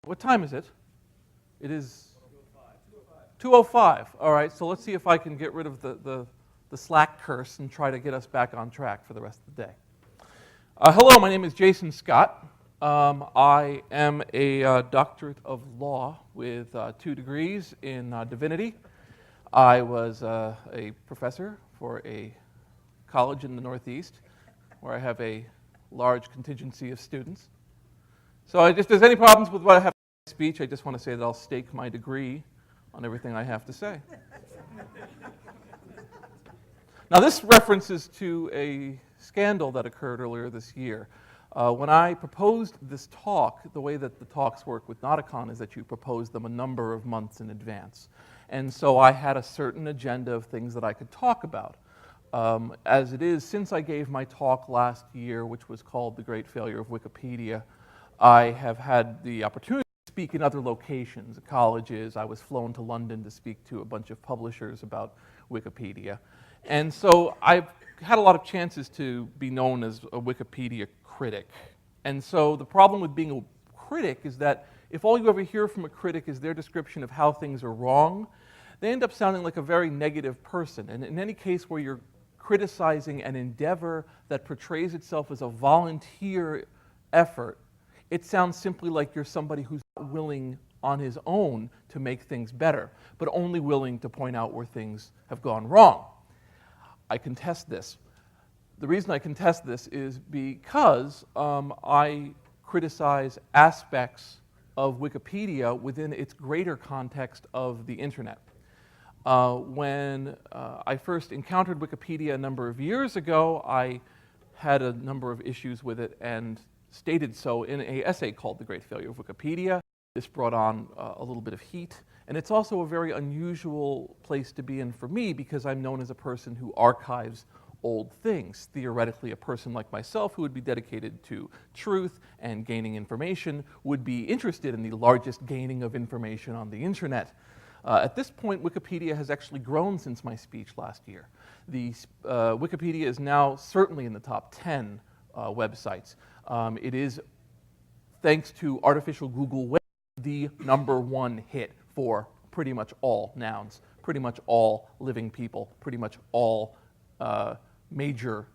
What time is it? It is 2:05. All right, so let's see if I can get rid of the Slack curse and try to get us back on track for the rest of the day. Hello, my name is Jason Scott. I am a doctorate of law with 2 degrees in divinity. I was a professor for a college in the Northeast where I have a large contingency of students. So if there's any problems with what I have in my speech, I just want to say that I'll stake my degree on everything I have to say. Now this references to a scandal that occurred earlier this year. When I proposed this talk, the way that the talks work with Notacon is that you propose them a number of months in advance. And so I had a certain agenda of things that I could talk about. As it is, since I gave my talk last year, which was called The Great Failure of Wikipedia, I have had the opportunity to speak in other locations, colleges. I was flown to London to speak to a bunch of publishers about Wikipedia. And so I've had a lot of chances to be known as a Wikipedia critic. And so the problem with being a critic is that if all you ever hear from a critic is their description of how things are wrong, they end up sounding like a very negative person. And in any case where you're criticizing an endeavor that portrays itself as a volunteer effort, it sounds simply like you're somebody who's not willing on his own to make things better, but only willing to point out where things have gone wrong. I contest this. The reason I contest this is because I criticize aspects of Wikipedia within its greater context of the internet. When I first encountered Wikipedia a number of years ago, I had a number of issues with it and stated so in an essay called The Great Failure of Wikipedia. This brought on a little bit of heat, and it's also a very unusual place to be in for me because I'm known as a person who archives old things. Theoretically, a person like myself who would be dedicated to truth and gaining information would be interested in the largest gaining of information on the internet. At this point, Wikipedia has actually grown since my speech last year. Wikipedia is now certainly in the top 10 websites. It is, thanks to artificial Google Web, the #1 hit for pretty much all nouns, pretty much all living people, pretty much all major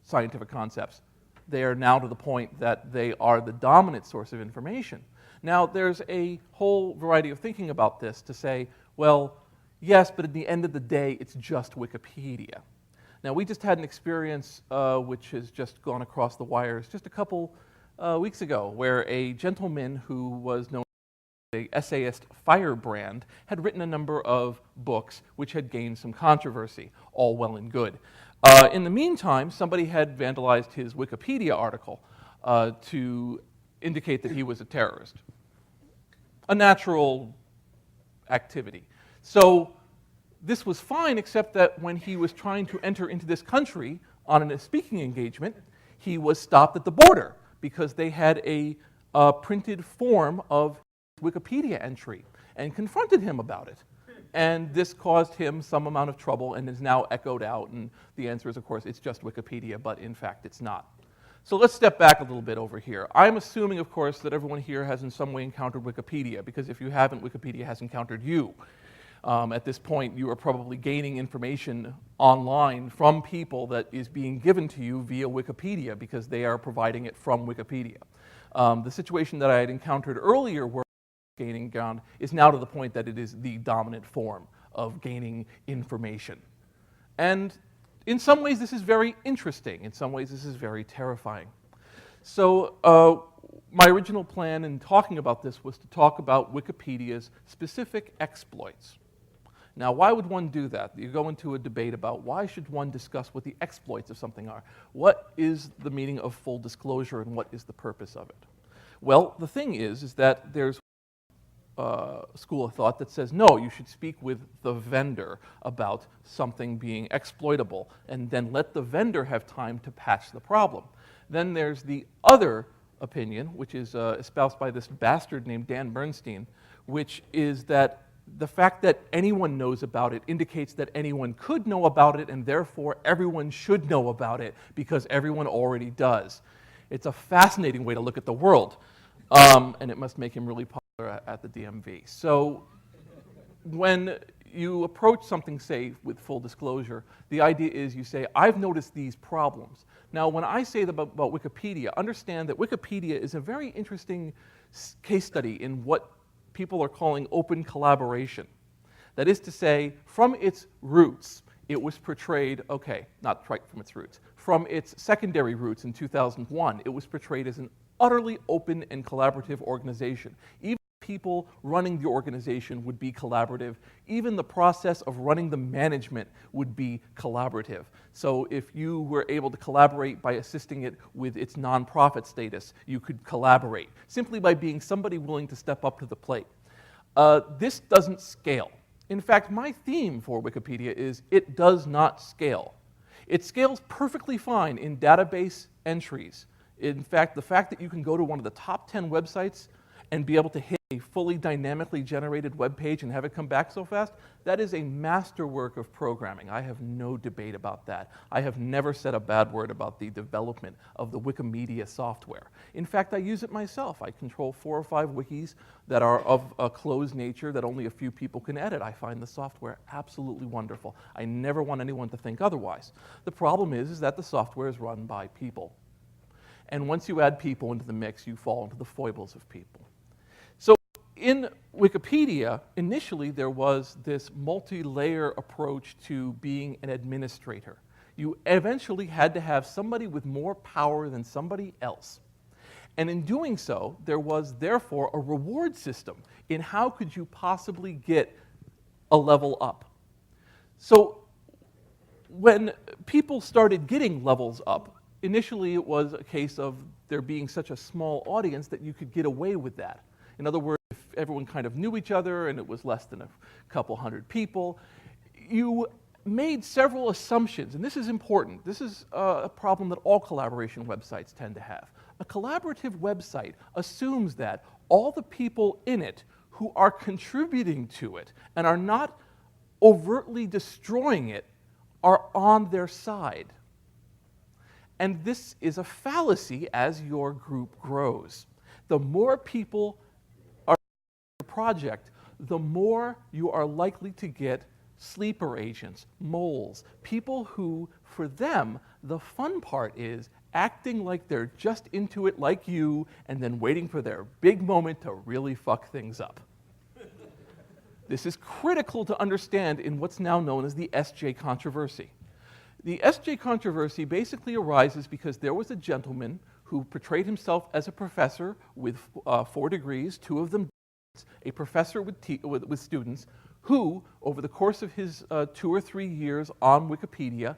scientific concepts. They are now to the point that they are the dominant source of information. Now, there's a whole variety of thinking about this to say, well, yes, but at the end of the day, it's just Wikipedia. Now, we just had an experience which has just gone across the wires just a couple weeks ago, where a gentleman who was known as the essayist Firebrand had written a number of books which had gained some controversy, all well and good. In the meantime, somebody had vandalized his Wikipedia article to indicate that he was a terrorist. A natural activity. So this was fine, except that when he was trying to enter into this country on a speaking engagement, he was stopped at the border because they had a printed form of Wikipedia entry and confronted him about it. And this caused him some amount of trouble and is now echoed out. And the answer is, of course, it's just Wikipedia, but in fact it's not. So let's step back a little bit over here. I'm assuming, of course, that everyone here has in some way encountered Wikipedia, because if you haven't, Wikipedia has encountered you. At this point, you are probably gaining information online from people that is being given to you via Wikipedia, because they are providing it from Wikipedia. The situation that I had encountered earlier where gaining ground is now to the point that it is the dominant form of gaining information. And in some ways, this is very interesting. In some ways, this is very terrifying. So my original plan in talking about this was to talk about Wikipedia's specific exploits. Now, why would one do that? You go into a debate about why should one discuss what the exploits of something are. What is the meaning of full disclosure and what is the purpose of it? Well, the thing is that there's a school of thought that says, no, you should speak with the vendor about something being exploitable and then let the vendor have time to patch the problem. Then there's the other opinion, which is espoused by this bastard named Dan Bernstein, which is that the fact that anyone knows about it indicates that anyone could know about it, and therefore everyone should know about it because everyone already does. It's a fascinating way to look at the world, and it must make him really popular. at the DMV. So when you approach something, say, with full disclosure, the idea is you say, I've noticed these problems. Now, when I say about Wikipedia, understand that Wikipedia is a very interesting case study in what people are calling open collaboration. That is to say, from its roots, it was portrayed, okay, not right from its roots, from its secondary roots in 2001, it was portrayed as an utterly open and collaborative organization. Even people running the organization would be collaborative. Even the process of running the management would be collaborative. So if you were able to collaborate by assisting it with its nonprofit status, you could collaborate simply by being somebody willing to step up to the plate. This doesn't scale. In fact, my theme for Wikipedia is it does not scale. It scales perfectly fine in database entries. In fact, the fact that you can go to one of the top 10 websites and be able to hit a fully dynamically generated web page and have it come back so fast, that is a masterwork of programming. I have no debate about that. I have never said a bad word about the development of the Wikimedia software. In fact, I use it myself. I control 4 or 5 wikis that are of a closed nature that only a few people can edit. I find the software absolutely wonderful. I never want anyone to think otherwise. The problem is that the software is run by people. And once you add people into the mix, you fall into the foibles of people. So in Wikipedia, initially there was this multi-layer approach to being an administrator. You eventually had to have somebody with more power than somebody else. And in doing so, there was therefore a reward system in how could you possibly get a level up. So when people started getting levels up, initially it was a case of there being such a small audience that you could get away with that. In other words, if everyone kind of knew each other and it was less than a couple hundred people, you made several assumptions, and this is important. This is a problem that all collaboration websites tend to have. A collaborative website assumes that all the people in it who are contributing to it and are not overtly destroying it are on their side. And this is a fallacy as your group grows. The more people are in your project, the more you are likely to get sleeper agents, moles, people who, for them, the fun part is acting like they're just into it like you and then waiting for their big moment to really fuck things up. This is critical to understand in what's now known as the SJ controversy. The SJ controversy basically arises because there was a gentleman who portrayed himself as a professor with 4 degrees, 2 of them a professor with students, who, over the course of his 2 or 3 years on Wikipedia,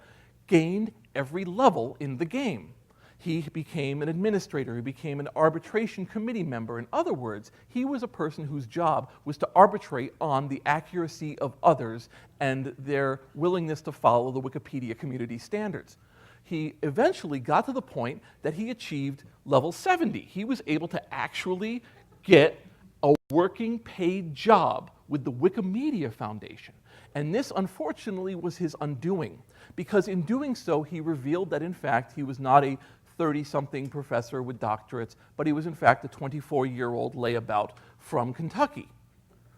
gained every level in the game. He became an administrator, he became an arbitration committee member. In other words, he was a person whose job was to arbitrate on the accuracy of others and their willingness to follow the Wikipedia community standards. He eventually got to the point that he achieved level 70. He was able to actually get a working paid job with the Wikimedia Foundation. And this, unfortunately, was his undoing, because in doing so, he revealed that, in fact, he was not a 30-something professor with doctorates, but he was, in fact, a 24-year-old layabout from Kentucky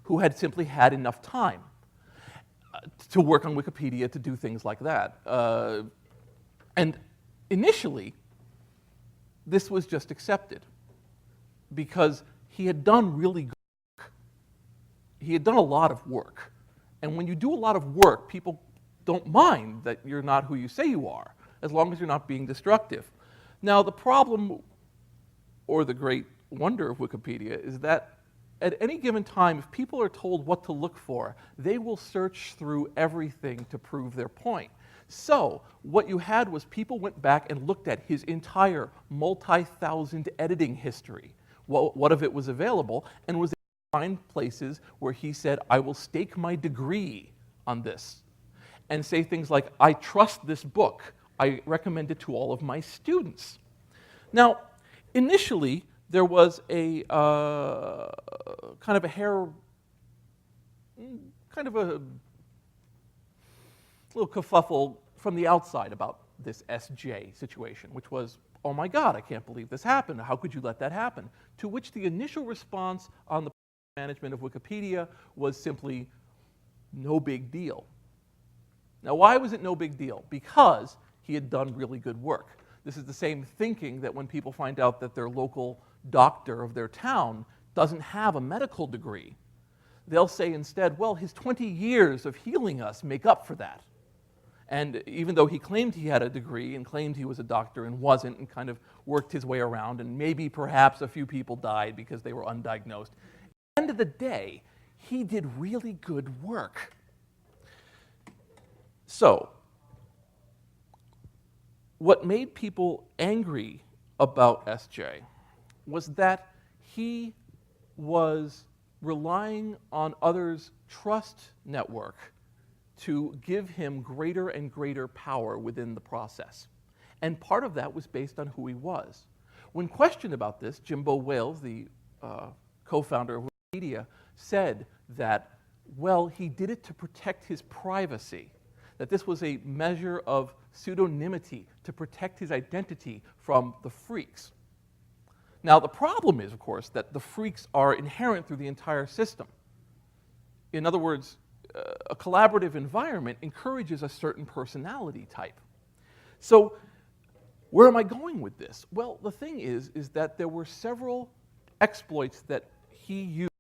who had simply had enough time to work on Wikipedia to do things like that. And initially, this was just accepted because he had done really good work. He had done a lot of work. And when you do a lot of work, people don't mind that you're not who you say you are, as long as you're not being destructive. Now, the problem, or the great wonder of Wikipedia, is that at any given time, if people are told what to look for, they will search through everything to prove their point. So, what you had was people went back and looked at his entire multi-thousand editing history. What of it was available, and was able to find places where he said, I will stake my degree on this, and say things like, I trust this book. I recommend it to all of my students. Now, initially, there was a kind of a little kerfuffle from the outside about this SJ situation, which was, oh my God, I can't believe this happened. How could you let that happen? To which the initial response on the management of Wikipedia was simply no big deal. Now, why was it no big deal? Because he had done really good work. This is the same thinking that when people find out that their local doctor of their town doesn't have a medical degree, they'll say instead, well, his 20 years of healing us make up for that. And even though he claimed he had a degree and claimed he was a doctor and wasn't, and kind of worked his way around, and maybe perhaps a few people died because they were undiagnosed, at the end of the day, he did really good work. So, what made people angry about SJ was that he was relying on others' trust network to give him greater and greater power within the process. And part of that was based on who he was. When questioned about this, Jimbo Wales, the co-founder of Wikipedia, said that, well, he did it to protect his privacy, that this was a measure of pseudonymity to protect his identity from the freaks. Now, the problem is, of course, that the freaks are inherent through the entire system. In other words, a collaborative environment encourages a certain personality type. So, where am I going with this? Well, the thing is that there were several exploits that he used,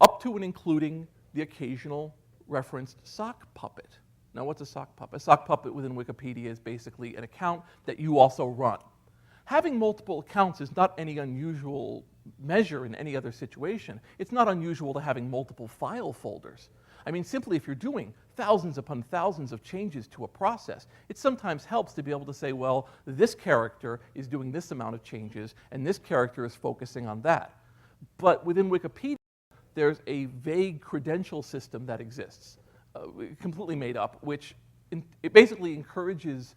up to and including the occasional referenced sock puppet. Now, what's a sock puppet? A sock puppet within Wikipedia is basically an account that you also run. Having multiple accounts is not any unusual measure in any other situation. It's not unusual to having multiple file folders. I mean, simply if you're doing thousands upon thousands of changes to a process, it sometimes helps to be able to say, well, this character is doing this amount of changes, and this character is focusing on that. But within Wikipedia, there's a vague credential system that exists, completely made up, which it basically encourages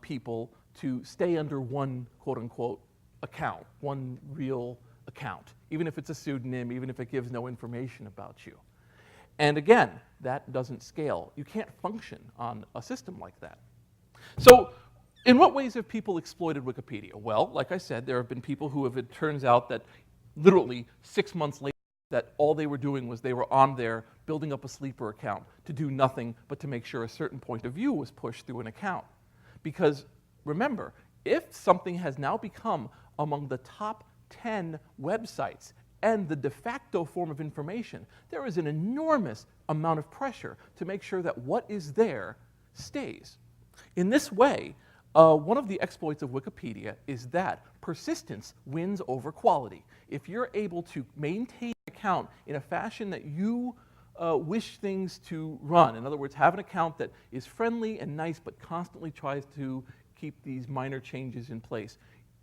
people to stay under one quote-unquote account, one real account, even if it's a pseudonym, even if it gives no information about you. And again, that doesn't scale. You can't function on a system like that. So, in what ways have people exploited Wikipedia? Well, like I said, there have been people who have, it turns out that literally 6 months later, that all they were doing was they were on there building up a sleeper account to do nothing but to make sure a certain point of view was pushed through an account. Because remember, if something has now become among the top 10 websites and the de facto form of information, there is an enormous amount of pressure to make sure that what is there stays. In this way, one of the exploits of Wikipedia is that persistence wins over quality. If you're able to maintain an account in a fashion that you wish things to run, in other words, have an account that is friendly and nice but constantly tries to keep these minor changes in place,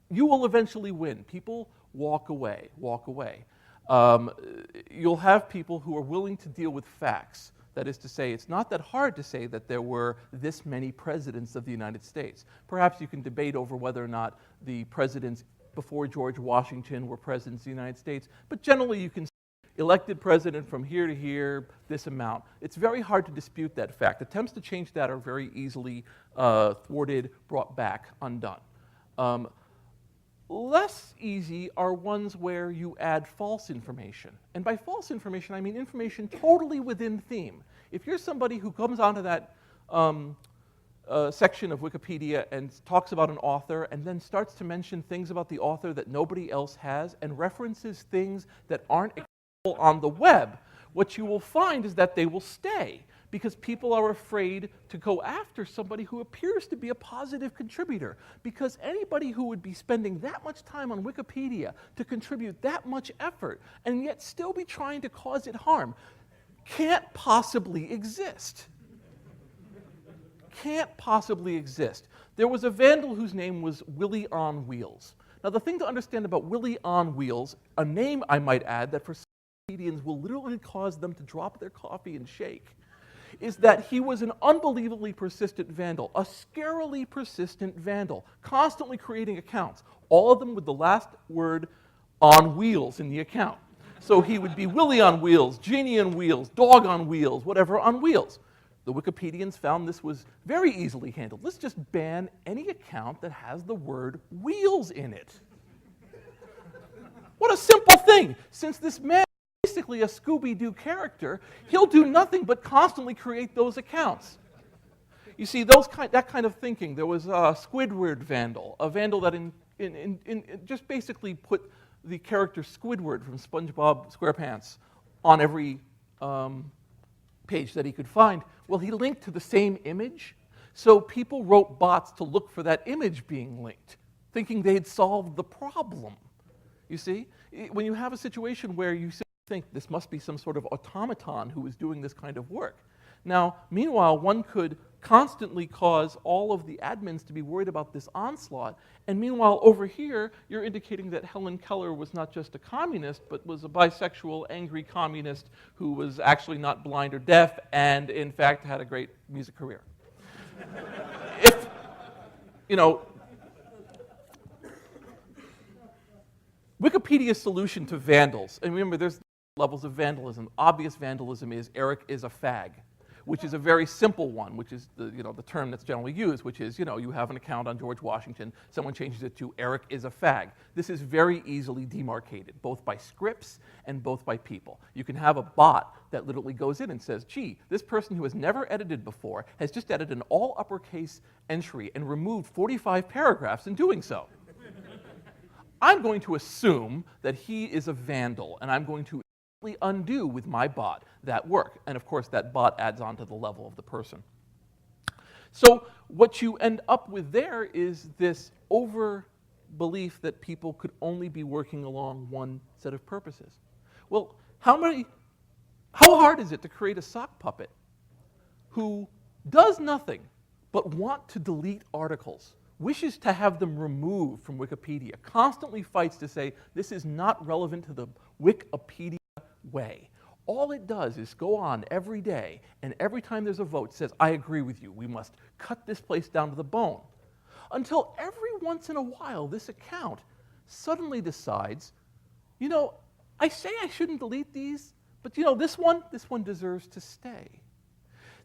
you will eventually win. People walk away. You'll have people who are willing to deal with facts. That is to say, it's not that hard to say that there were this many presidents of the United States. Perhaps you can debate over whether or not the presidents before George Washington were presidents of the United States, but generally you can say elected president from here to here, this amount. It's very hard to dispute that fact. Attempts to change that are very easily thwarted, brought back, undone. Less easy are ones where you add false information. And by false information, I mean information totally within theme. If you're somebody who comes onto that section of Wikipedia and talks about an author and then starts to mention things about the author that nobody else has and references things that aren't accessible on the web, what you will find is that they will stay, because people are afraid to go after somebody who appears to be a positive contributor. Because anybody who would be spending that much time on Wikipedia to contribute that much effort and yet still be trying to cause it harm can't possibly exist. Can't possibly exist. There was a vandal whose name was Willie on Wheels. Now, the thing to understand about Willie on Wheels, a name I might add that for some Wikipedians will literally cause them to drop their coffee and shake, is that he was an unbelievably persistent vandal, a scarily persistent vandal, constantly creating accounts, all of them with the last word on wheels in the account. So he would be Willie on Wheels, Genie on Wheels, Dog on Wheels, whatever on wheels. The Wikipedians found this was very easily handled. Let's just ban any account that has the word wheels in it. What a simple thing, since this man basically a Scooby-Doo character. He'll do nothing but constantly create those accounts. You see, that kind of thinking. There was a Squidward vandal, a vandal that just basically put the character Squidward from SpongeBob SquarePants on every page that he could find. Well, he linked to the same image, so people wrote bots to look for that image being linked, thinking they'd solved the problem. You see, when you have a situation where you think this must be some sort of automaton who is doing this kind of work. Now, meanwhile, one could constantly cause all of the admins to be worried about this onslaught, and meanwhile, over here, you're indicating that Helen Keller was not just a communist, but was a bisexual, angry communist who was actually not blind or deaf, and in fact had a great music career. If, you know, Wikipedia's solution to vandals, and remember there's levels of vandalism. Obvious vandalism is Eric is a fag, which is a very simple one, which is the term that's generally used, which is, you have an account on George Washington, someone changes it to Eric is a fag. This is very easily demarcated, both by scripts and both by people. You can have a bot that literally goes in and says, gee, this person who has never edited before has just added an all uppercase entry and removed 45 paragraphs in doing so. I'm going to assume that he is a vandal, and I'm going to undo with my bot that work. And of course, that bot adds on to the level of the person. So what you end up with there is this over-belief that people could only be working along one set of purposes. Well, how hard is it to create a sock puppet who does nothing but want to delete articles, wishes to have them removed from Wikipedia, constantly fights to say this is not relevant to the Wikipedia way? All it does is go on every day, and every time there's a vote says, I agree with you, we must cut this place down to the bone. Until every once in a while, this account suddenly decides, I say I shouldn't delete these, but this one deserves to stay.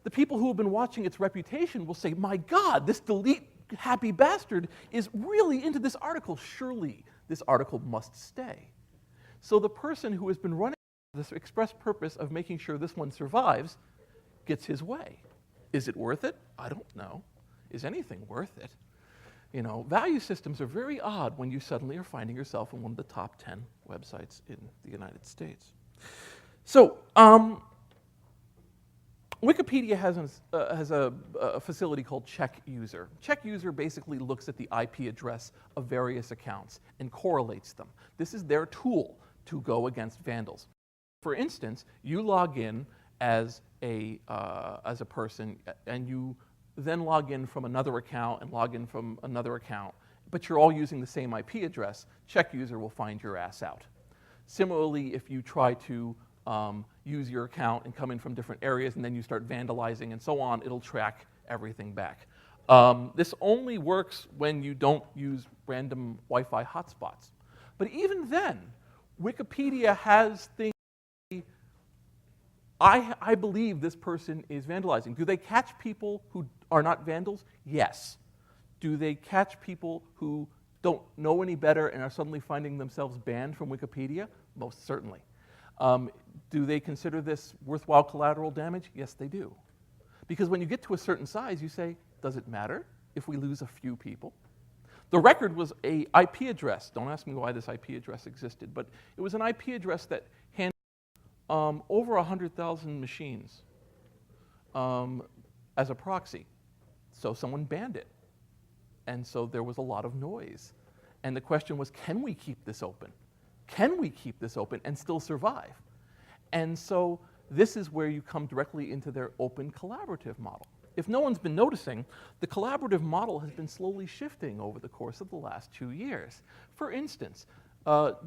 The people who have been watching its reputation will say, my God, this delete happy bastard is really into this article. Surely this article must stay. So the person who has been running this express purpose of making sure this one survives gets his way. Is it worth it? I don't know. Is anything worth it? Value systems are very odd when you suddenly are finding yourself in one of the top 10 websites in the United States. So, Wikipedia has a facility called Check User. Check User basically looks at the IP address of various accounts and correlates them. This is their tool to go against vandals. For instance, you log in as a person, and you then log in from another account and log in from another account, but you're all using the same IP address. Check User will find your ass out. Similarly, if you try to use your account and come in from different areas, and then you start vandalizing and so on, it'll track everything back. This only works when you don't use random Wi-Fi hotspots. But even then, Wikipedia has things. I believe this person is vandalizing. Do they catch people who are not vandals? Yes. Do they catch people who don't know any better and are suddenly finding themselves banned from Wikipedia? Most certainly. Do they consider this worthwhile collateral damage? Yes, they do. Because when you get to a certain size, you say, does it matter if we lose a few people? The record was an IP address. Don't ask me why this IP address existed, but it was an IP address that handled over 100,000 machines as a proxy. So someone banned it. And so there was a lot of noise. And the question was, can we keep this open? Can we keep this open and still survive? And so this is where you come directly into their open collaborative model. If no one's been noticing, the collaborative model has been slowly shifting over the course of the last 2 years. For instance,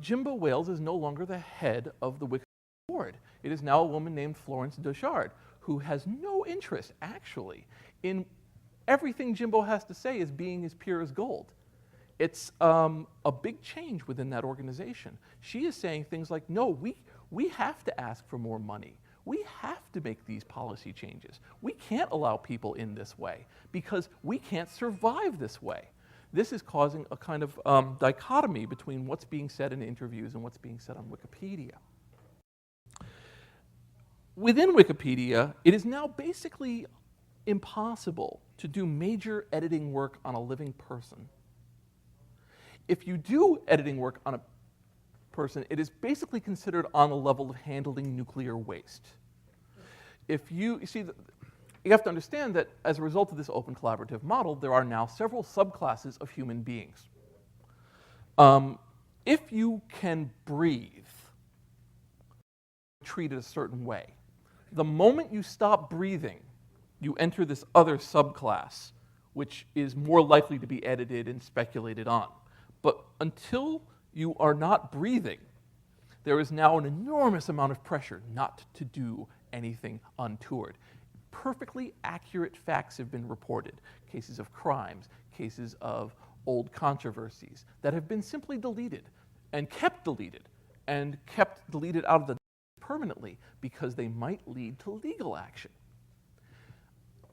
Jimbo Wales is no longer the head of the Wikipedia board. It is now a woman named Florence Dochard, who has no interest, actually, in everything Jimbo has to say as being as pure as gold. It's a big change within that organization. She is saying things like, no, we have to ask for more money. We have to make these policy changes. We can't allow people in this way because we can't survive this way. This is causing a kind of dichotomy between what's being said in interviews and what's being said on Wikipedia. within Wikipedia, it is now basically impossible to do major editing work on a living person. If you do editing work on a person, it is basically considered on the level of handling nuclear waste. If you see, you have to understand that as a result of this open collaborative model, there are now several subclasses of human beings. If you can breathe, treat it a certain way. The moment you stop breathing, you enter this other subclass, which is more likely to be edited and speculated on. But until you are not breathing, there is now an enormous amount of pressure not to do anything untoward. Perfectly accurate facts have been reported. Cases of crimes, cases of old controversies that have been simply deleted and kept deleted out of the permanently because they might lead to legal action.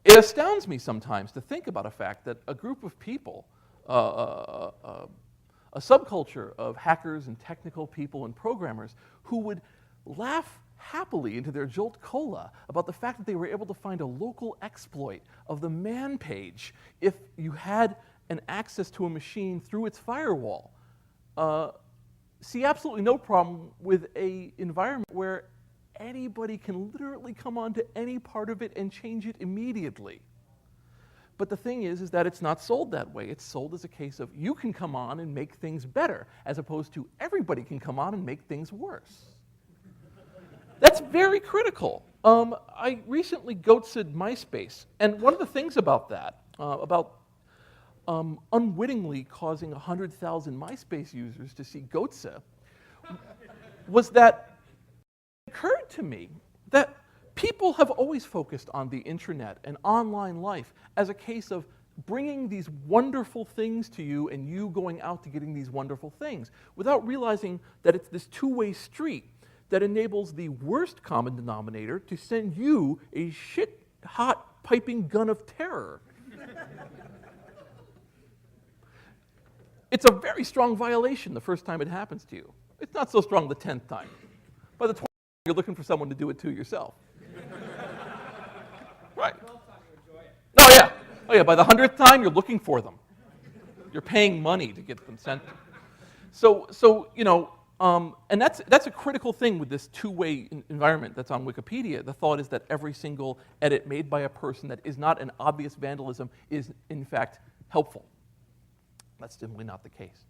It astounds me sometimes to think about a fact that a group of people, a subculture of hackers and technical people and programmers who would laugh happily into their Jolt Cola about the fact that they were able to find a local exploit of the man page if you had an access to a machine through its firewall. See absolutely no problem with an environment where anybody can literally come onto any part of it and change it immediately. But the thing is that it's not sold that way. It's sold as a case of you can come on and make things better, as opposed to everybody can come on and make things worse. That's very critical. I recently goatsid MySpace, and one of the things about that, unwittingly causing 100,000 MySpace users to see Goatse, was that it occurred to me that people have always focused on the intranet and online life as a case of bringing these wonderful things to you and you going out to getting these wonderful things, without realizing that it's this two-way street that enables the worst common denominator to send you a shit-hot piping gun of terror. It's a very strong violation the first time it happens to you. It's not so strong the 10th time. By the 20th time, you're looking for someone to do it to yourself. Right. Oh yeah. Oh yeah, by the 100th time, you're looking for them. You're paying money to get them sent. So you know, and that's a critical thing with this two-way environment that's on Wikipedia. The thought is that every single edit made by a person that is not an obvious vandalism is, in fact, helpful. That's simply not the case.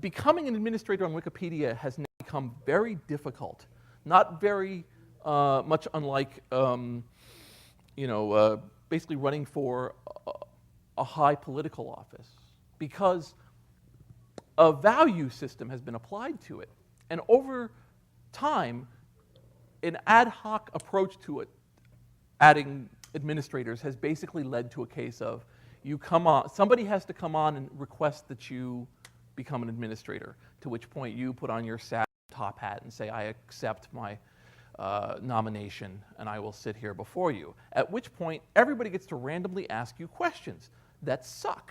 Becoming an administrator on Wikipedia has now become very difficult, not very much unlike basically running for a high political office, because a value system has been applied to it. And over time, an ad hoc approach to it, adding administrators, has basically led to a case of you come on, somebody has to come on and request that you become an administrator, to which point you put on your sad top hat and say, I accept my nomination and I will sit here before you. At which point, everybody gets to randomly ask you questions that suck,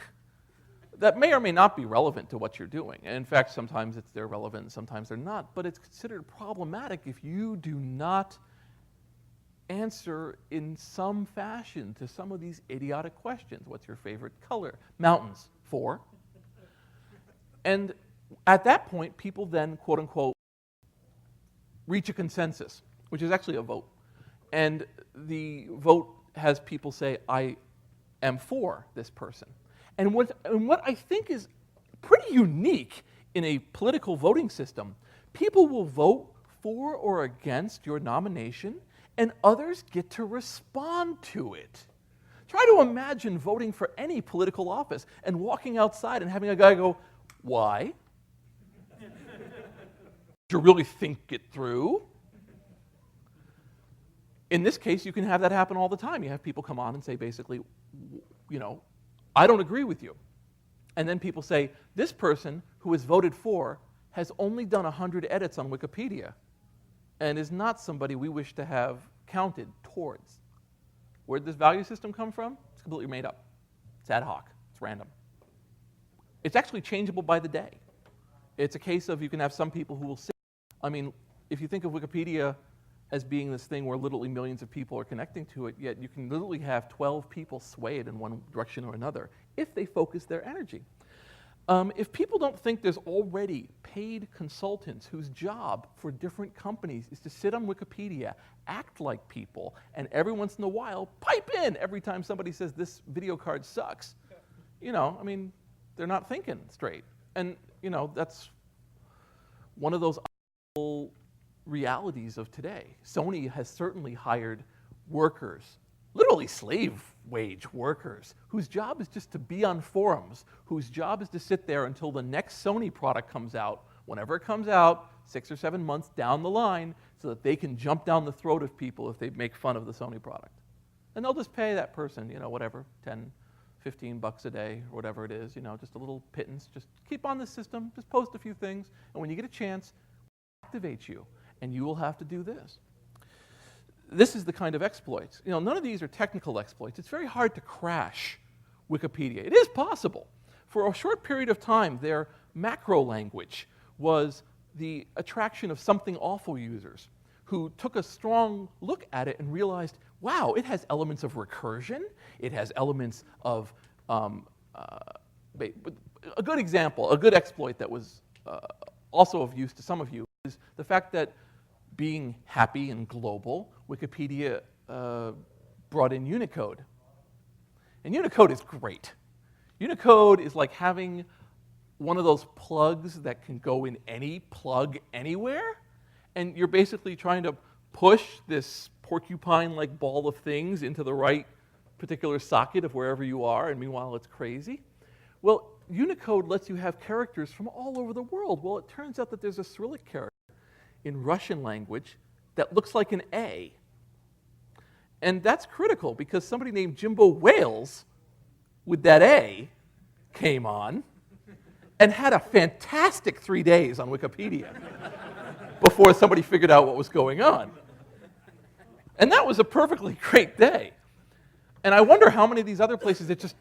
that may or may not be relevant to what you're doing. And in fact, sometimes they're relevant, sometimes they're not, but it's considered problematic if you do not answer in some fashion to some of these idiotic questions. What's your favorite color? Mountains. 4. And at that point, people then, quote unquote, reach a consensus, which is actually a vote. And the vote has people say, I am for this person. And what I think is pretty unique in a political voting system, people will vote for or against your nomination, and others get to respond to it. Try to imagine voting for any political office and walking outside and having a guy go, why? Did you really think it through? In this case, you can have that happen all the time. You have people come on and say basically, you know, I don't agree with you. And then people say, this person who is voted for has only done 100 edits on Wikipedia and is not somebody we wish to have counted towards. Where did this value system come from? It's completely made up. It's ad hoc. It's random. It's actually changeable by the day. It's a case of you can have some people who will say, I mean, if you think of Wikipedia as being this thing where literally millions of people are connecting to it, yet you can literally have 12 people sway it in one direction or another if they focus their energy. If people don't think there's already paid consultants whose job for different companies is to sit on Wikipedia, act like people, and every once in a while pipe in every time somebody says this video card sucks, I mean, they're not thinking straight. And, that's one of those realities of today. Sony has certainly hired workers, literally slave wage workers, whose job is just to be on forums, whose job is to sit there until the next Sony product comes out, whenever it comes out, 6 or 7 months down the line, so that they can jump down the throat of people if they make fun of the Sony product. And they'll just pay that person, whatever, 10, 15 bucks a day, or whatever it is, just a little pittance. Just keep on the system, just post a few things, and when you get a chance, activate you, and you will have to do this. This is the kind of exploits. None of these are technical exploits. It's very hard to crash Wikipedia. It is possible. For a short period of time, their macro language was the attraction of something awful users who took a strong look at it and realized, wow, it has elements of recursion. It has elements of, a good example, a good exploit that was also of use to some of you is the fact that being happy and global, Wikipedia brought in Unicode. And Unicode is great. Unicode is like having one of those plugs that can go in any plug anywhere, and you're basically trying to push this porcupine-like ball of things into the right particular socket of wherever you are, and meanwhile it's crazy. Well, Unicode lets you have characters from all over the world. Well, it turns out that there's a Cyrillic character in Russian language that looks like an A. And that's critical because somebody named Jimbo Wales with that A came on and had a fantastic 3 days on Wikipedia before somebody figured out what was going on. And that was a perfectly great day. And I wonder how many of these other places that just,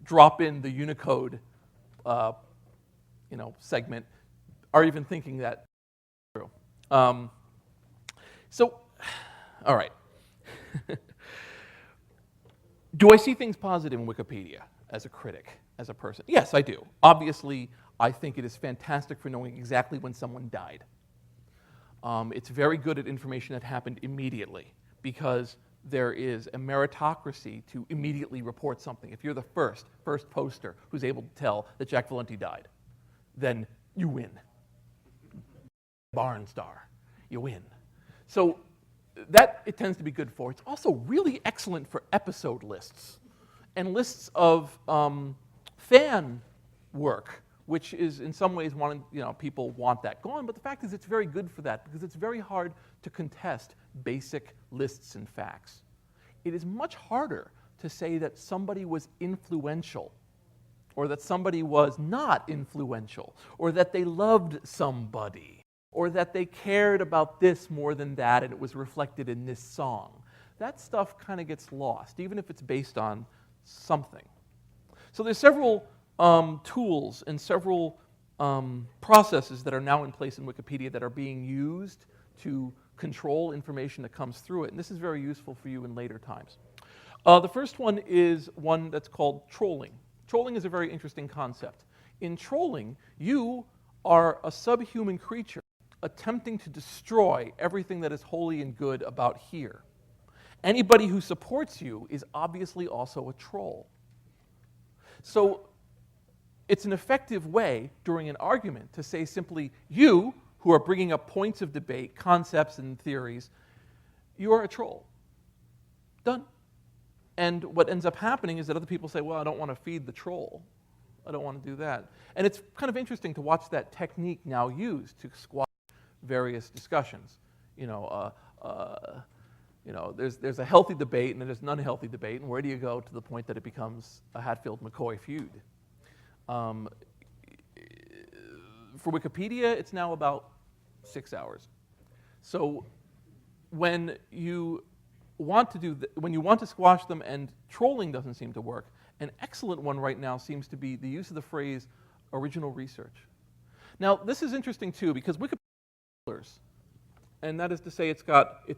drop in the Unicode, segment are even thinking that. So, all right. Do I see things positive in Wikipedia as a critic, as a person? Yes, I do. Obviously, I think it is fantastic for knowing exactly when someone died. It's very good at information that happened immediately because there is a meritocracy to immediately report something. If you're the first poster who's able to tell that Jack Valenti died, then you win. Barn star, you win. So that it tends to be good for. It's also really excellent for episode lists and lists of fan work, which is in some ways people want that gone, but the fact is it's very good for that because it's very hard to contest basic lists and facts. It is much harder to say that somebody was influential or that somebody was not influential or that they loved somebody or that they cared about this more than that and it was reflected in this song. That stuff kind of gets lost, even if it's based on something. So there's several tools and several processes that are now in place in Wikipedia that are being used to control information that comes through it, and this is very useful for you in later times. The first one is one that's called trolling. Trolling is a very interesting concept. In trolling, you are a subhuman creature attempting to destroy everything that is holy and good about here. Anybody who supports you is obviously also a troll. So it's an effective way during an argument to say simply, you, who are bringing up points of debate, concepts and theories, you are a troll. Done. And what ends up happening is that other people say, well, I don't want to feed the troll. I don't want to do that. And it's kind of interesting to watch that technique now used to squash various discussions. There's a healthy debate and then there's an unhealthy debate, and where do you go to the point that it becomes a Hatfield-McCoy feud? For Wikipedia, it's now about 6 hours. So when you want to squash them and trolling doesn't seem to work, an excellent one right now seems to be the use of the phrase original research. Now, this is interesting too because Wikipedia and that is to say it's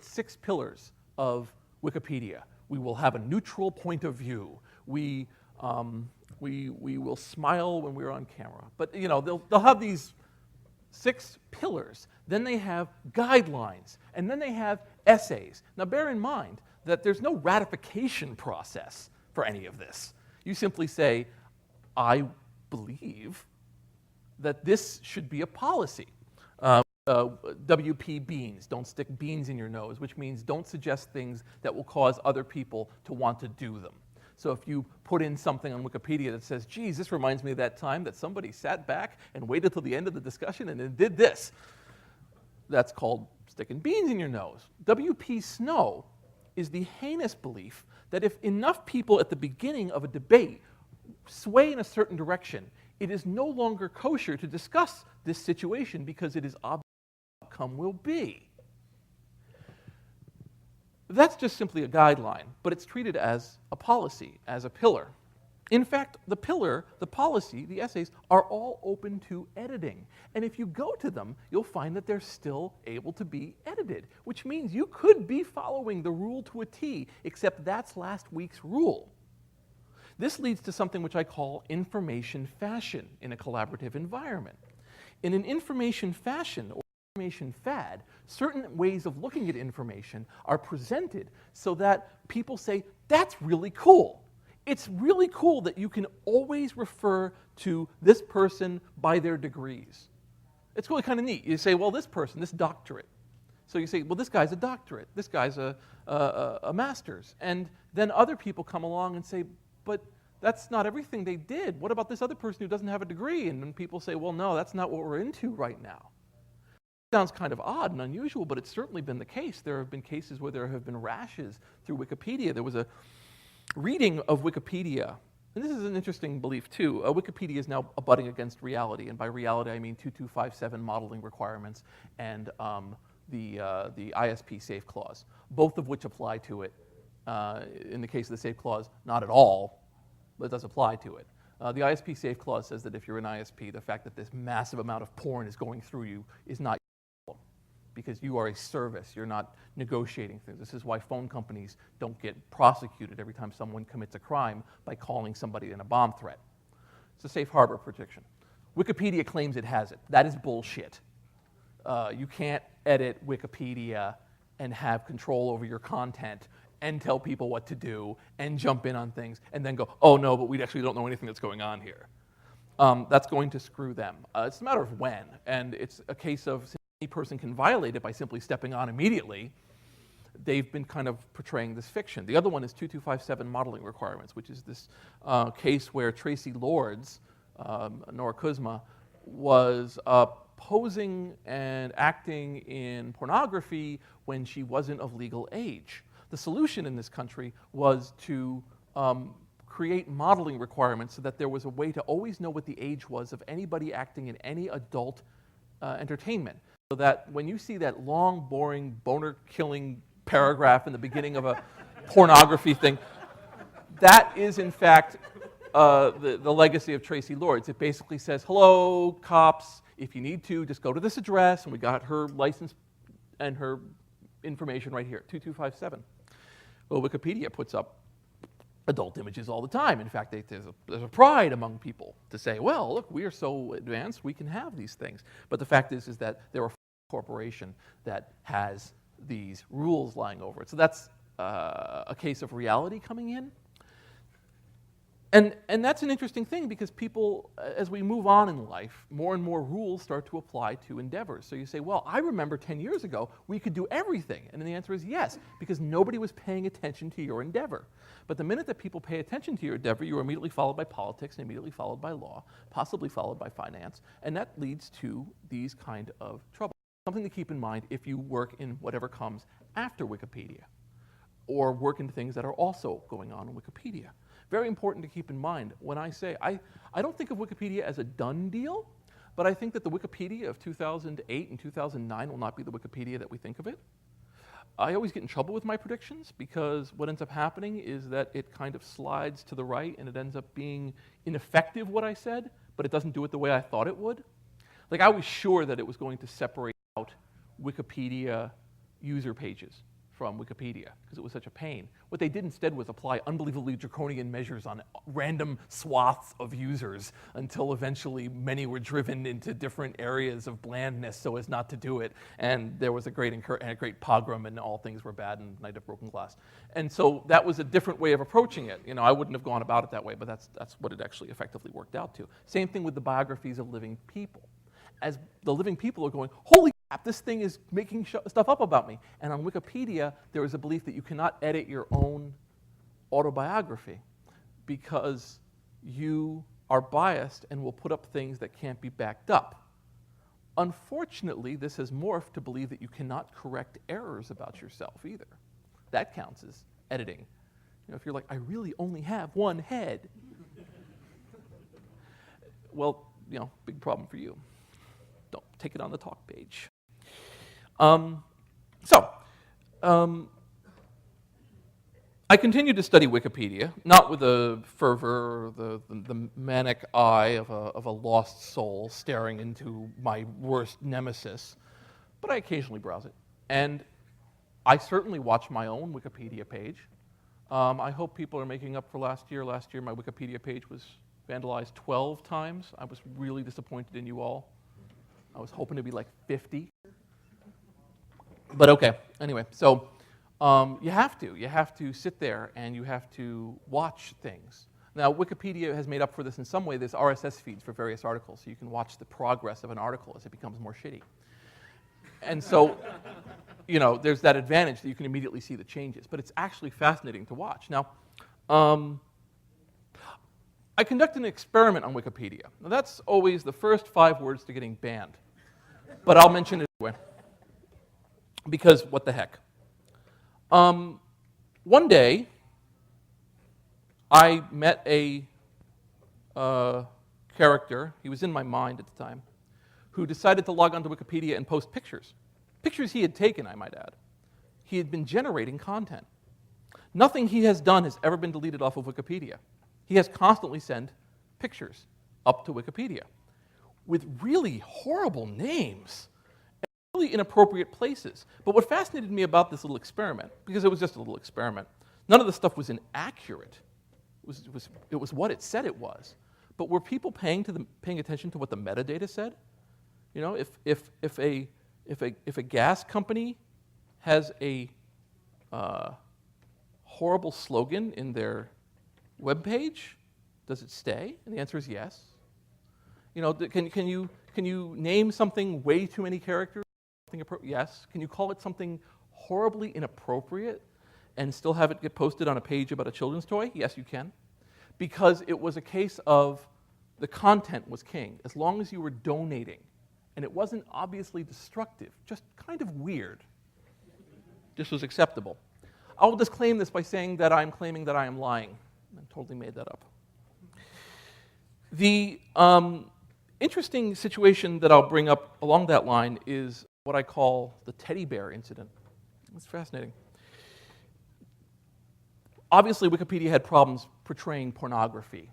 6 pillars of Wikipedia. We will have a neutral point of view. We will smile when we're on camera. But they'll have these 6 pillars. Then they have guidelines, and then they have essays. Now bear in mind that there's no ratification process for any of this. You simply say, I believe that this should be a policy. WP beans, don't stick beans in your nose, which means don't suggest things that will cause other people to want to do them. So if you put in something on Wikipedia that says, geez, this reminds me of that time that somebody sat back and waited till the end of the discussion and then did this, that's called sticking beans in your nose. WP Snow is the heinous belief that if enough people at the beginning of a debate sway in a certain direction, it is no longer kosher to discuss this situation because it is obvious what the outcome will be. That's just simply a guideline, but it's treated as a policy, as a pillar. In fact, the pillar, the policy, the essays are all open to editing. And if you go to them, you'll find that they're still able to be edited, which means you could be following the rule to a T, except that's last week's rule. This leads to something which I call information fashion in a collaborative environment. In an information fashion or information fad, certain ways of looking at information are presented so that people say, that's really cool. It's really cool that you can always refer to this person by their degrees. It's really kind of neat. You say, well, this person, this doctorate. So you say, well, this guy's a doctorate. This guy's a master's. And then other people come along and say, but that's not everything they did. What about this other person who doesn't have a degree? And then people say, well, no, that's not what we're into right now. It sounds kind of odd and unusual, but it's certainly been the case. There have been cases where there have been rashes through Wikipedia. There was a reading of Wikipedia, and this is an interesting belief too. Wikipedia is now abutting against reality, and by reality I mean 2257 modeling requirements and the ISP safe clause, both of which apply to it. In the case of the safe clause, not at all, but it does apply to it. The ISP safe clause says that if you're an ISP, the fact that this massive amount of porn is going through you is not your problem, because you are a service. You're not negotiating things. This is why phone companies don't get prosecuted every time someone commits a crime by calling somebody in a bomb threat. It's a safe harbor protection. Wikipedia claims it has it. That is bullshit. You can't edit Wikipedia and have control over your content and tell people what to do and jump in on things and then go, oh no, but we actually don't know anything that's going on here. That's going to screw them. It's a matter of when, and it's a case of any person can violate it by simply stepping on immediately. They've been kind of portraying this fiction. The other one is 2257 modeling requirements, which is this case where Tracy Lords, Nora Kuzma, was posing and acting in pornography when she wasn't of legal age. The solution in this country was to create modeling requirements so that there was a way to always know what the age was of anybody acting in any adult entertainment. So that when you see that long, boring, boner-killing paragraph in the beginning of a pornography thing, that is in fact the legacy of Tracy Lords. It basically says, hello, cops, if you need to, just go to this address, and we got her license and her information right here, 2257. Well, Wikipedia puts up adult images all the time. In fact, there's a pride among people to say, well, look, we are so advanced, we can have these things. But the fact is that there are a corporation that has these rules lying over it. So that's a case of reality coming in. And that's an interesting thing because people, as we move on in life, more and more rules start to apply to endeavors. So you say, well, I remember 10 years ago we could do everything. And the answer is yes, because nobody was paying attention to your endeavor. But the minute that people pay attention to your endeavor, you are immediately followed by politics and immediately followed by law, possibly followed by finance. And that leads to these kind of trouble. Something to keep in mind if you work in whatever comes after Wikipedia or work in things that are also going on in Wikipedia. Very important to keep in mind when I say, I don't think of Wikipedia as a done deal, but I think that the Wikipedia of 2008 and 2009 will not be the Wikipedia that we think of it. I always get in trouble with my predictions because what ends up happening is that it kind of slides to the right and it ends up being ineffective what I said, but it doesn't do it the way I thought it would. Like I was sure that it was going to separate out Wikipedia user pages from Wikipedia because it was such a pain. What they did instead was apply unbelievably draconian measures on random swaths of users until eventually many were driven into different areas of blandness so as not to do it. And there was a great pogrom and all things were bad and Night of Broken Glass. And so that was a different way of approaching it. You know, I wouldn't have gone about it that way, but that's what it actually effectively worked out to. Same thing with the biographies of living people. As the living people are going, holy crap, this thing is making stuff up about me. And on Wikipedia, there is a belief that you cannot edit your own autobiography because you are biased and will put up things that can't be backed up. Unfortunately, this has morphed to believe that you cannot correct errors about yourself either. That counts as editing. You know, if you're like, I really only have one head. Well, you know, big problem for you. Don't take it on the talk page. I continued to study Wikipedia, not with the fervor, the manic eye of a lost soul staring into my worst nemesis, but I occasionally browse it. And I certainly watch my own Wikipedia page. I hope people are making up for last year. Last year, my Wikipedia page was vandalized 12 times. I was really disappointed in you all. I was hoping to be like 50. But okay, anyway, so you have to sit there and you have to watch things. Now, Wikipedia has made up for this in some way. There's RSS feeds for various articles, so you can watch the progress of an article as it becomes more shitty. And so, you know, there's that advantage that you can immediately see the changes, but it's actually fascinating to watch. Now, I conducted an experiment on Wikipedia. Now, that's always the first 5 words to getting banned, but I'll mention it anyway. Because what the heck. One day, I met a character, he was in my mind at the time, who decided to log onto Wikipedia and post pictures. Pictures he had taken, I might add. He had been generating content. Nothing he has done has ever been deleted off of Wikipedia. He has constantly sent pictures up to Wikipedia with really horrible names. Really inappropriate places. But what fascinated me about this little experiment, because it was just a little experiment, none of the stuff was inaccurate. It was what it said it was. But were people paying attention to what the metadata said? You know, if a gas company has a horrible slogan in their web page, does it stay? And the answer is yes. You know, can you name something way too many characters? Yes. Can you call it something horribly inappropriate and still have it get posted on a page about a children's toy? Yes, you can. Because it was a case of the content was king. As long as you were donating, and it wasn't obviously destructive, just kind of weird, this was acceptable. I will disclaim this by saying that I'm claiming that I am lying. I totally made that up. The interesting situation that I'll bring up along that line is what I call the teddy bear incident. It's fascinating. Obviously, Wikipedia had problems portraying pornography.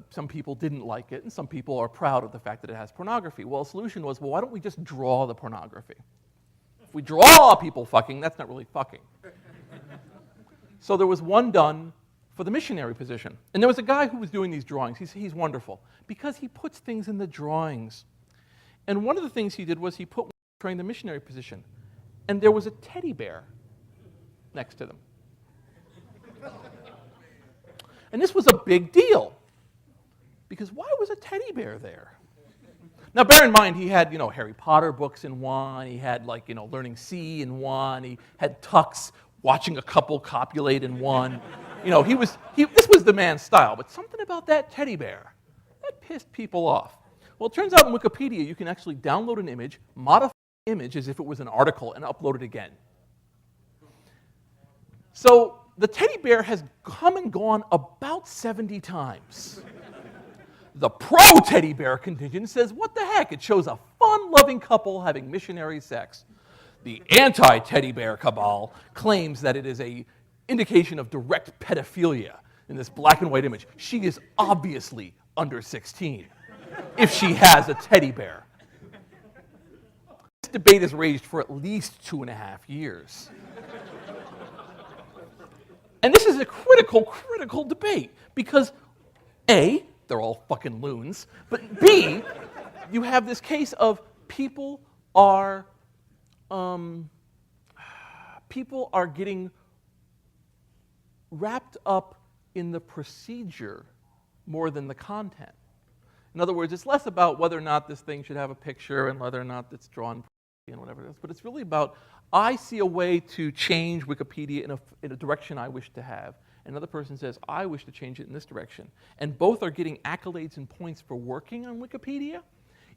Some people didn't like it, and some people are proud of the fact that it has pornography. Well, the solution was, well, why don't we just draw the pornography? If we draw people fucking, that's not really fucking. So there was one done for the missionary position. And there was a guy who was doing these drawings. He's wonderful because he puts things in the drawings. And one of the things he did was he put portraying the missionary position, and there was a teddy bear next to them. And this was a big deal, because why was a teddy bear there? Now, bear in mind, he had, Harry Potter books in one, he had, Learning C in one, he had Tux watching a couple copulate in one. This was the man's style, but something about that teddy bear, that pissed people off. Well, it turns out in Wikipedia, you can actually download an image, modify the image as if it was an article, and upload it again. So the teddy bear has come and gone about 70 times. The pro-teddy bear contingent says, what the heck? It shows a fun-loving couple having missionary sex. The anti-teddy bear cabal claims that it is an indication of direct pedophilia in this black and white image. She is obviously under 16 if she has a teddy bear. This debate has raged for at least 2.5 years. And this is a critical debate because A, they're all fucking loons, but B, you have this case of people are getting wrapped up in the procedure more than the content. In other words, it's less about whether or not this thing should have a picture and whether or not it's drawn and whatever it is, but it's really about, I see a way to change Wikipedia in a direction I wish to have. Another person says, I wish to change it in this direction. And both are getting accolades and points for working on Wikipedia,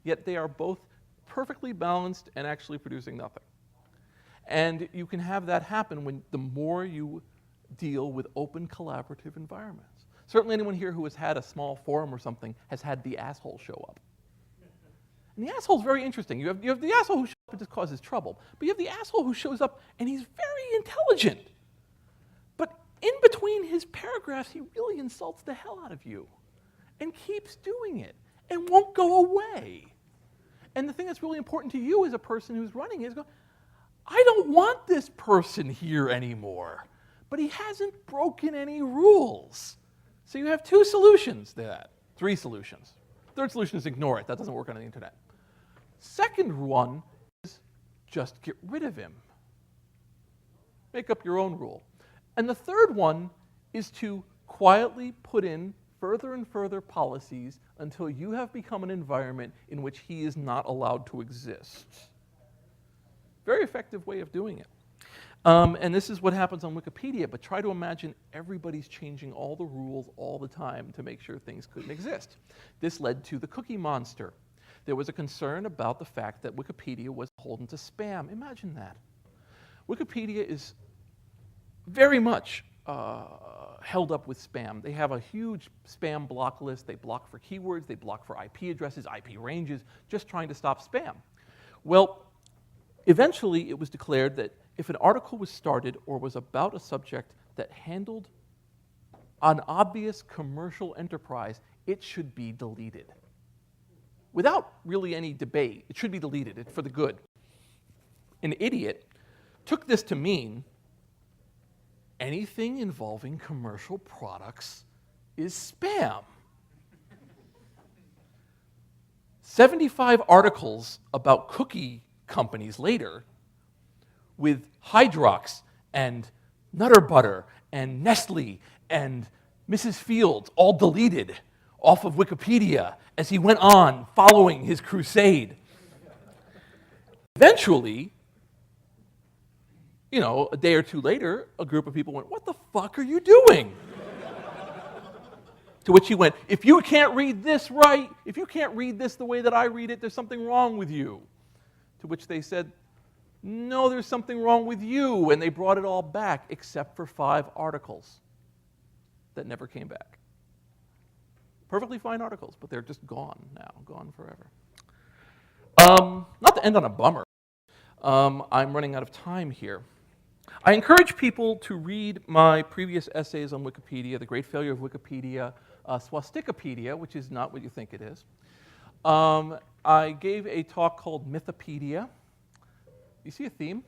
yet they are both perfectly balanced and actually producing nothing. And you can have that happen when the more you deal with open collaborative environments. Certainly anyone here who has had a small forum or something has had the asshole show up. And the asshole's very interesting. You have the asshole who shows up and just causes trouble, but you have the asshole who shows up and he's very intelligent. But in between his paragraphs, he really insults the hell out of you and keeps doing it and won't go away. And the thing that's really important to you as a person who's running is, I don't want this person here anymore, but he hasn't broken any rules. So you have 2 solutions to that, 3 solutions. Third solution is ignore it. That doesn't work on the internet. Second one is just get rid of him. Make up your own rule. And the third one is to quietly put in further and further policies until you have become an environment in which he is not allowed to exist. Very effective way of doing it. And this is what happens on Wikipedia, but try to imagine everybody's changing all the rules all the time to make sure things couldn't exist. This led to the cookie monster. There was a concern about the fact that Wikipedia was beholden to spam. Imagine that. Wikipedia is very much held up with spam. They have a huge spam block list. They block for keywords. They block for IP addresses, IP ranges, just trying to stop spam. Well, eventually it was declared that if an article was started or was about a subject that handled an obvious commercial enterprise, it should be deleted. Without really any debate, it should be deleted for the good. An idiot took this to mean anything involving commercial products is spam. 75 articles about cookie companies later, with Hydrox and Nutter Butter and Nestle and Mrs. Fields all deleted off of Wikipedia as he went on following his crusade. Eventually, a day or 2 later, a group of people went, "What the fuck are you doing?" To which he went, "If you can't read this right, if you can't read this the way that I read it, there's something wrong with you." To which they said, "No, there's something wrong with you." And they brought it all back except for 5 articles that never came back. Perfectly fine articles, but they're just gone now, gone forever. Not to end on a bummer, I'm running out of time here. I encourage people to read my previous essays on Wikipedia, The Great Failure of Wikipedia, Swastikapedia, which is not what you think it is. I gave a talk called Mythopedia. You see a theme?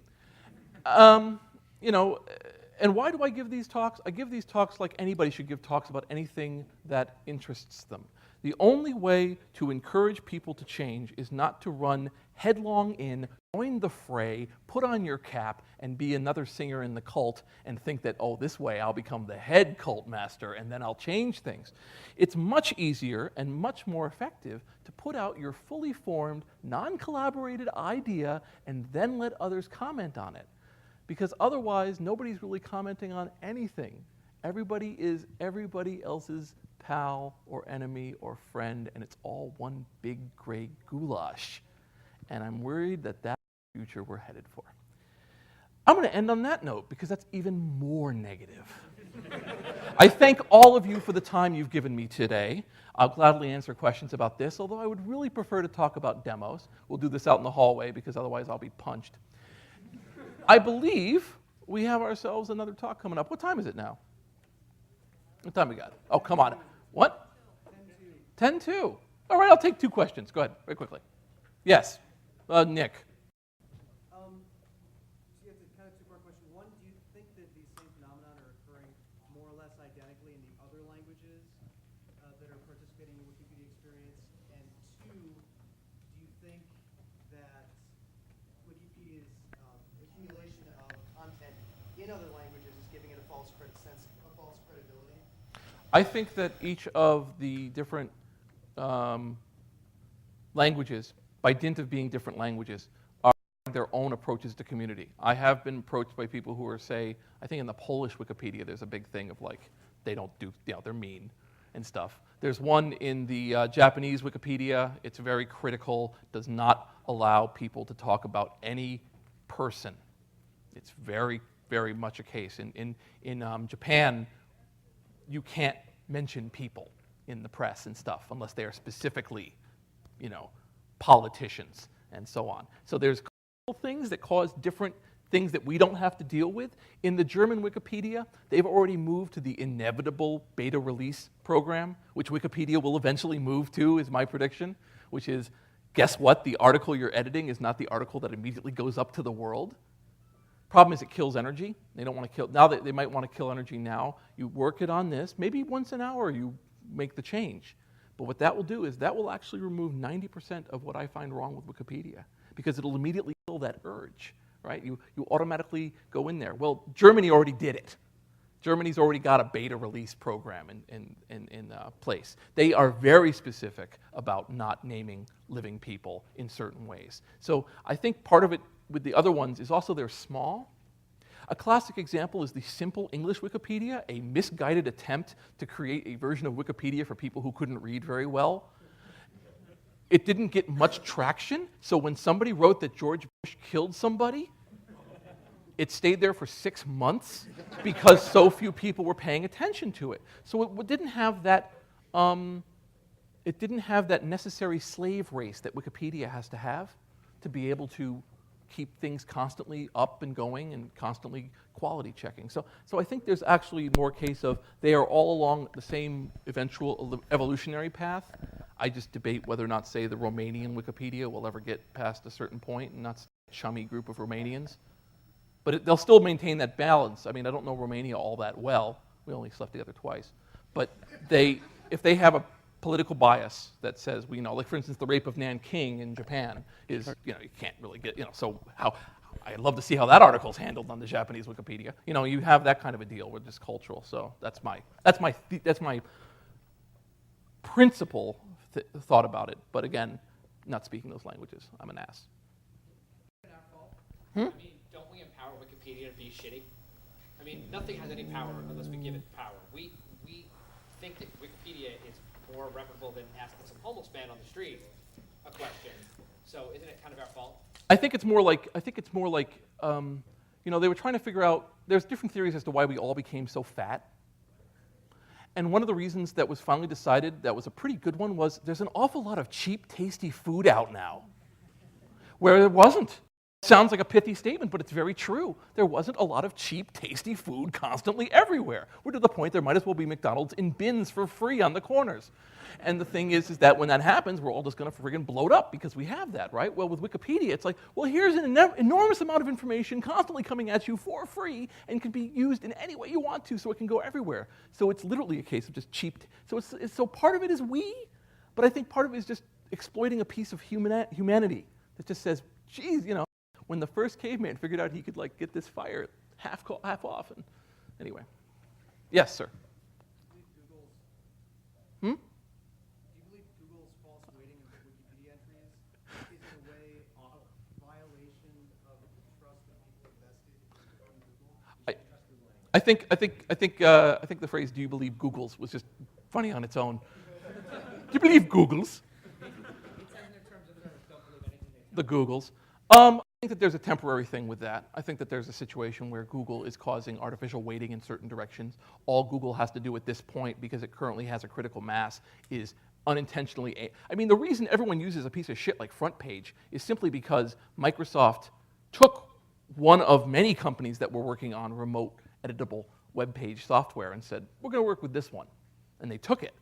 And why do I give these talks? I give these talks like anybody should give talks about anything that interests them. The only way to encourage people to change is not to run headlong in, join the fray, put on your cap, and be another singer in the cult and think that, oh, this way I'll become the head cult master and then I'll change things. It's much easier and much more effective to put out your fully formed, non-collaborated idea and then let others comment on it. Because otherwise, nobody's really commenting on anything. Everybody is everybody else's pal or enemy or friend, and it's all one big gray goulash. And I'm worried that that's the future we're headed for. I'm going to end on that note because that's even more negative. I thank all of you for the time you've given me today. I'll gladly answer questions about this, although I would really prefer to talk about demos. We'll do this out in the hallway because otherwise I'll be punched. I believe we have ourselves another talk coming up. What time is it now? What time we got? Oh, come on. What? 10-2. All right, I'll take 2 questions. Go ahead, very quickly. Yes, Nick. it's a kind of two-part question. One, do you think that these same phenomena are occurring more or less identically in the other languages that are participating in the Wikipedia experience? And two, do you think that Wikipedia's accumulation of content in other languages is giving it a false credibility? I think that each of the different languages, by dint of being different languages, are their own approaches to community. I have been approached by people who are, say, I think in the Polish Wikipedia, there's a big thing of like, they don't do, they're mean and stuff. There's one in the Japanese Wikipedia. It's very critical, does not allow people to talk about any person. It's very, very much a case. In Japan, you can't mention people in the press and stuff unless they are specifically, politicians and so on. So there's things that cause different things that we don't have to deal with. In the German Wikipedia, they've already moved to the inevitable beta release program, which Wikipedia will eventually move to, is my prediction, which is, guess what? The article you're editing is not the article that immediately goes up to the world. Problem is it kills energy. They don't want to kill, now that they might want to kill energy now, you work it on this, maybe once an hour you make the change. But what that will do is that will actually remove 90% of what I find wrong with Wikipedia, because it'll immediately kill that urge, right? You automatically go in there. Well, Germany already did it. Germany's already got a beta release program in place. They are very specific about not naming living people in certain ways. So I think part of it with the other ones is also they're small. A classic example is the simple English Wikipedia, a misguided attempt to create a version of Wikipedia for people who couldn't read very well. It didn't get much traction, so when somebody wrote that George Bush killed somebody, it stayed there for 6 months because so few people were paying attention to it. So it didn't have that necessary slave race that Wikipedia has to have to be able to keep things constantly up and going and constantly quality checking. So I think there's actually more case of they are all along the same eventual evolutionary path. I just debate whether or not, say, the Romanian Wikipedia will ever get past a certain point and not a chummy group of Romanians. But they'll still maintain that balance. I mean, I don't know Romania all that well. We only slept together twice. But if they have a political bias that says, like for instance, the rape of Nanking in Japan is, you can't really get, so I'd love to see how that article's handled on the Japanese Wikipedia. You have that kind of a deal with just cultural. So that's my principal thought about it. But again, not speaking those languages. I'm an ass. I mean, don't we empower Wikipedia to be shitty? I mean, nothing has any power unless we give it power. We think that Wikipedia is more reputable than asking some homeless man on the street a question. So isn't it kind of our fault? I think it's more like they were trying to figure out, there's different theories as to why we all became so fat. And one of the reasons that was finally decided that was a pretty good one was there's an awful lot of cheap, tasty food out now, where there wasn't. Sounds like a pithy statement, but it's very true. There wasn't a lot of cheap, tasty food constantly everywhere. We're to the point there might as well be McDonald's in bins for free on the corners. And the thing is that when that happens, we're all just going to friggin' blow it up because we have that, right? Well, with Wikipedia, it's like, well, here's an enormous amount of information constantly coming at you for free and can be used in any way you want to, so it can go everywhere. So it's literally a case of just cheap. So part of it is but I think part of it is just exploiting a piece of humanity that just says, geez, when the first caveman figured out he could get this fire half off, and anyway. Yes, sir. Do you believe Google's false weighting of Wikipedia entries is in a way a violation of the trust that people invested in Google? I think the phrase "Do you believe Google's" was just funny on its own. Do you believe Google's? The Googles. I think that there's a temporary thing with that. I think that there's a situation where Google is causing artificial weighting in certain directions. All Google has to do at this point, because it currently has a critical mass, is unintentionally. The reason everyone uses a piece of shit like Front Page is simply because Microsoft took one of many companies that were working on remote editable web page software and said, we're going to work with this one. And they took it.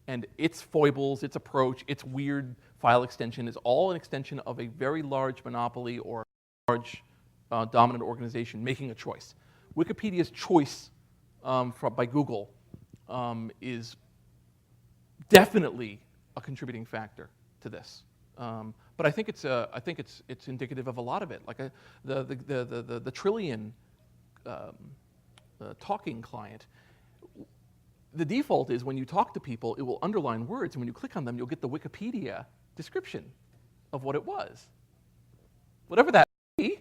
And its foibles, its approach, its weird file extension is all an extension of a very large monopoly or large dominant organization making a choice. Wikipedia's choice by Google is definitely a contributing factor to this. But I think it's indicative of a lot of it. Like the Trillion talking client. The default is when you talk to people, it will underline words, and when you click on them, you'll get the Wikipedia description of what it was. Whatever that may be.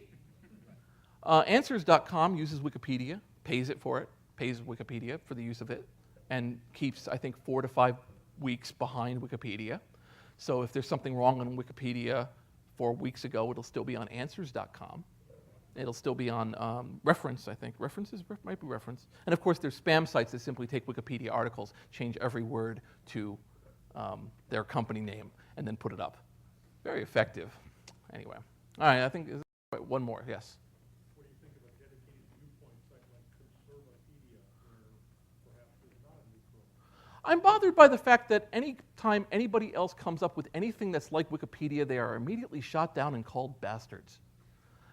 Answers.com uses Wikipedia, pays Wikipedia for the use of it, and keeps, I think, 4 to 5 weeks behind Wikipedia. So if there's something wrong on Wikipedia 4 weeks ago, it'll still be on Answers.com. It'll still be on Reference, I think. Might be Reference. And of course, there's spam sites that simply take Wikipedia articles, change every word to their company name, and then put it up. Very effective. Anyway. All right, I think one more, yes. What do you think of a dedicated viewpoint site like Conservapedia, where perhaps there's not a neutral? I'm bothered by the fact that any time anybody else comes up with anything that's like Wikipedia, they are immediately shot down and called bastards.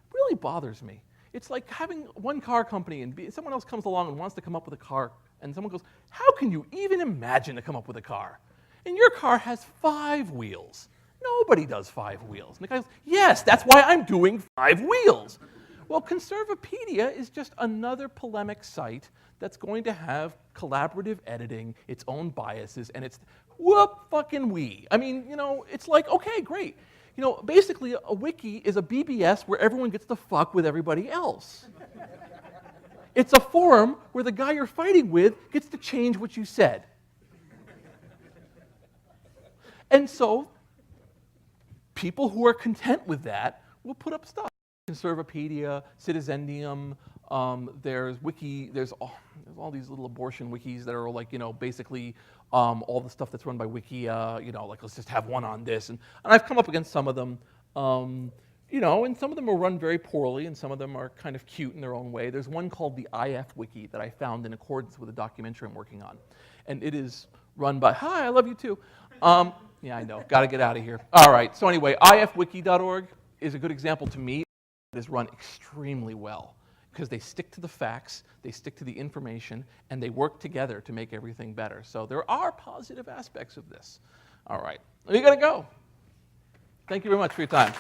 It really bothers me. It's like having one car company and someone else comes along and wants to come up with a car, and someone goes, how can you even imagine to come up with a car? And your car has 5 wheels. Nobody does 5 wheels. And the guy goes, yes, that's why I'm doing 5 wheels. Well, Conservapedia is just another polemic site that's going to have collaborative editing, its own biases, and it's whoop fucking we. I mean, it's like, okay, great. Basically a wiki is a BBS where everyone gets to fuck with everybody else. It's a forum where the guy you're fighting with gets to change what you said. And so people who are content with that will put up stuff. Conservapedia, Citizendium, there's all these little abortion wikis that are like, basically all the stuff that's run by Wikia, like let's just have one on this. And I've come up against some of them, and some of them are run very poorly, and some of them are kind of cute in their own way. There's one called the IF Wiki that I found in accordance with a documentary I'm working on. And it is run by, hi, I love you too. Yeah, I know, gotta get out of here. All right, so anyway, ifwiki.org is a good example to me. It is run extremely well because they stick to the facts, they stick to the information, and they work together to make everything better. So there are positive aspects of this. All right, we gotta go. Thank you very much for your time.